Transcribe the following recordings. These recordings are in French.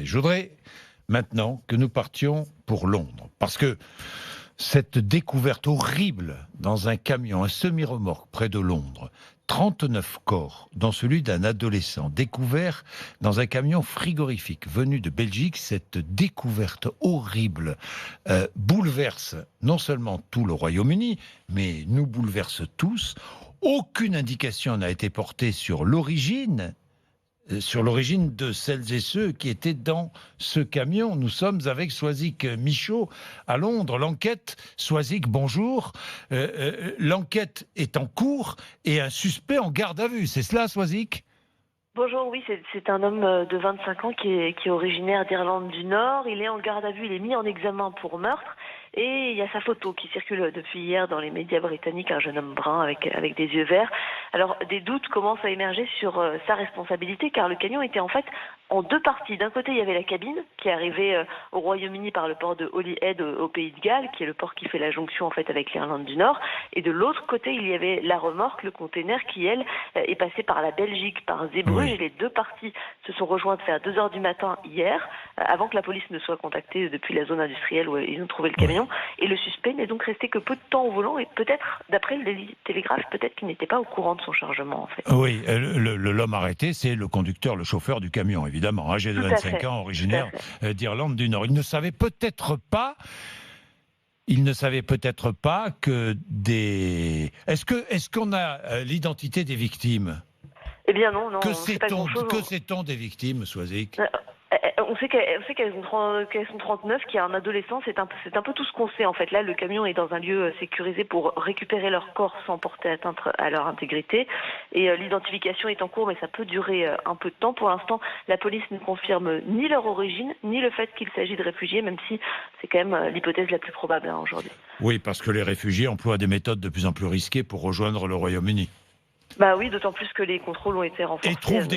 Je voudrais maintenant que nous partions pour Londres, parce que cette découverte horrible dans un camion, un semi-remorque près de Londres, 39 corps, dont celui d'un adolescent, découvert dans un camion frigorifique venu de Belgique, cette découverte horrible bouleverse non seulement tout le Royaume-Uni, mais nous bouleverse tous. Aucune indication n'a été portée sur l'origine de celles et ceux qui étaient dans ce camion. Nous sommes avec Soisic Michaud à Londres. L'enquête, Soisic, bonjour. L'enquête est en cours et un suspect en garde à vue. C'est cela, Soisic ? Bonjour, oui, c'est un homme de 25 ans qui est originaire d'Irlande du Nord. Il est en garde à vue, il est mis en examen pour meurtre. Et il y a sa photo qui circule depuis hier dans les médias britanniques, un jeune homme brun avec des yeux verts. Alors, des doutes commencent à émerger sur sa responsabilité, car le camion était en fait en deux parties. D'un côté, il y avait la cabine qui arrivait au Royaume-Uni par le port de Holyhead au Pays de Galles, qui est le port qui fait la jonction en fait avec l'Irlande du Nord. Et de l'autre côté, il y avait la remorque, le container qui, elle, est passé par la Belgique, par Zeebrugge. Et les deux parties se sont rejointes vers 2h du matin hier, avant que la police ne soit contactée depuis la zone industrielle où ils ont trouvé le camion. Et le suspect n'est donc resté que peu de temps au volant et peut-être, d'après le Daily Telegraph, peut-être qu'il n'était pas au courant de son chargement en fait. Oui, l'homme arrêté, c'est le conducteur, le chauffeur du camion, évidemment, âgé de 25 ans, originaire d'Irlande du Nord. Il ne savait peut-être pas que des... Est-ce qu'on a l'identité des victimes ? Eh bien non, Que on sait pas grand-chose. Que sait-on des victimes, Soisic ? On sait qu'elles sont 39, qu'il y a un adolescent, c'est un peu tout ce qu'on sait en fait. Là, le camion est dans un lieu sécurisé pour récupérer leur corps sans porter atteinte à leur intégrité. Et l'identification est en cours, mais ça peut durer un peu de temps. Pour l'instant, la police ne confirme ni leur origine, ni le fait qu'il s'agit de réfugiés, même si c'est quand même l'hypothèse la plus probable aujourd'hui. Oui, parce que les réfugiés emploient des méthodes de plus en plus risquées pour rejoindre le Royaume-Uni. Bah oui, d'autant plus que les contrôles ont été renforcés. Et trouvent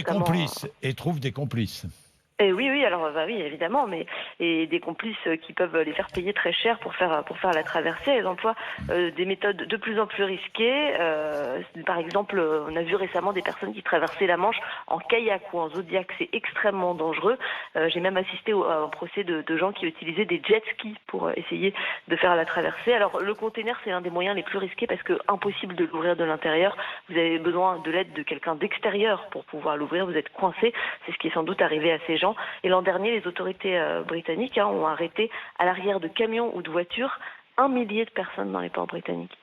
des complices. Et oui, alors oui, évidemment, et des complices qui peuvent les faire payer très cher pour faire la traversée. Elles emploient des méthodes de plus en plus risquées. Par exemple, on a vu récemment des personnes qui traversaient la Manche en kayak ou en zodiac. C'est extrêmement dangereux. J'ai même assisté à un procès de gens qui utilisaient des jet skis pour essayer de faire la traversée. Alors le container, c'est l'un des moyens les plus risqués parce que impossible de l'ouvrir de l'intérieur. Vous avez besoin de l'aide de quelqu'un d'extérieur pour pouvoir l'ouvrir. Vous êtes coincé. C'est ce qui est sans doute arrivé à ces gens. Et l'an dernier, les autorités britanniques ont arrêté à l'arrière de camions ou de voitures 1 millier de personnes dans les ports britanniques.